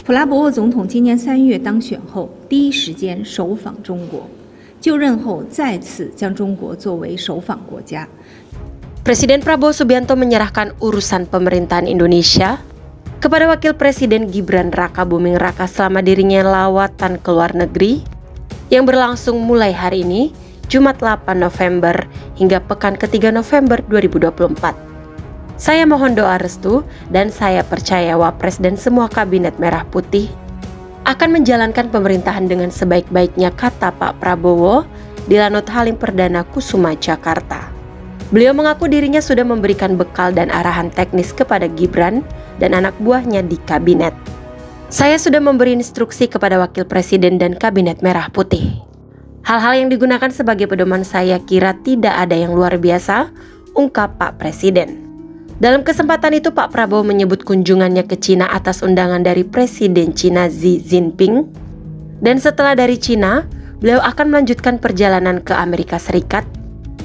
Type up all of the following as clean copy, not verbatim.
普拉博沃总统今年3月当选后，第一时间首访中国，就任后再次将中国作为首访国家。Presiden Prabowo Subianto menyerahkan urusan pemerintahan Indonesia kepada Wakil Presiden Gibran Rakabuming Raka selama dirinya lawatan ke luar negeri yang berlangsung mulai hari ini, Jumat 8 November hingga pekan ke-3 November 2024. Saya mohon doa restu dan saya percaya Wapres dan semua kabinet merah putih akan menjalankan pemerintahan dengan sebaik-baiknya, kata Pak Prabowo di Lanut Halim Perdana Kusuma, Jakarta. Beliau mengaku dirinya sudah memberikan bekal dan arahan teknis kepada Gibran dan anak buahnya di kabinet. Saya sudah memberi instruksi kepada Wakil Presiden dan Kabinet Merah Putih. Hal-hal yang digunakan sebagai pedoman saya kira tidak ada yang luar biasa, ungkap Pak Presiden. Dalam kesempatan itu Pak Prabowo menyebut kunjungannya ke Cina atas undangan dari Presiden Cina Xi Jinping. Dan setelah dari Cina, beliau akan melanjutkan perjalanan ke Amerika Serikat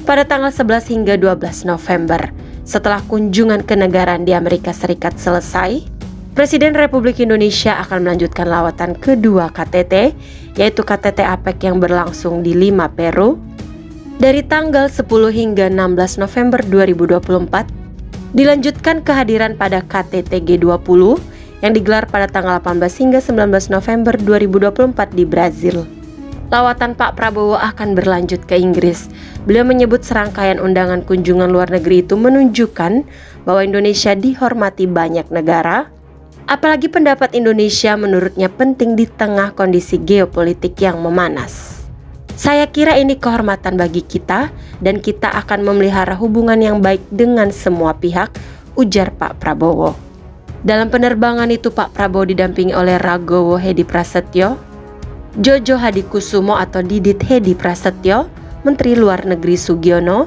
pada tanggal 11 hingga 12 November. Setelah kunjungan kenegaraan di Amerika Serikat selesai, Presiden Republik Indonesia akan melanjutkan lawatan kedua KTT, yaitu KTT APEC yang berlangsung di Lima, Peru, dari tanggal 10 hingga 16 November 2024. Dilanjutkan kehadiran pada KTT G20 yang digelar pada tanggal 18 hingga 19 November 2024 di Brazil. Lawatan Pak Prabowo akan berlanjut ke Inggris. Beliau menyebut serangkaian undangan kunjungan luar negeri itu menunjukkan bahwa Indonesia dihormati banyak negara, apalagi pendapat Indonesia menurutnya penting di tengah kondisi geopolitik yang memanas. Saya kira ini kehormatan bagi kita dan kita akan memelihara hubungan yang baik dengan semua pihak, ujar Pak Prabowo. Dalam penerbangan itu Pak Prabowo didampingi oleh Ragowo Hedi Prasetyo, Jojo Hadikusumo atau Didit Hedi Prasetyo, Menteri Luar Negeri Sugiono,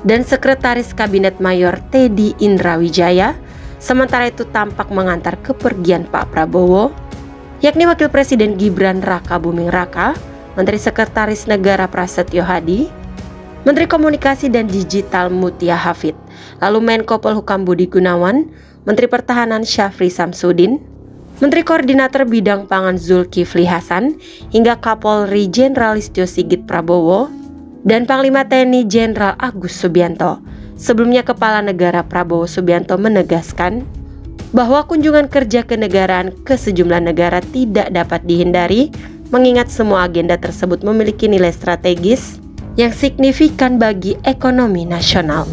dan Sekretaris Kabinet Mayor Teddy Indrawijaya. Sementara itu tampak mengantar kepergian Pak Prabowo, yakni Wakil Presiden Gibran Rakabuming Raka, Menteri Sekretaris Negara Prasetyo Hadi, Menteri Komunikasi dan Digital Mutia Hafid, lalu Menko Polhukam Budi Gunawan, Menteri Pertahanan Syafri Samsudin, Menteri Koordinator Bidang Pangan Zulkifli Hasan, hingga Kapolri Jenderal Listio Sigit Prabowo, dan Panglima TNI Jenderal Agus Subianto. Sebelumnya Kepala Negara Prabowo Subianto menegaskan bahwa kunjungan kerja kenegaraan ke sejumlah negara tidak dapat dihindari, mengingat semua agenda tersebut memiliki nilai strategis yang signifikan bagi ekonomi nasional.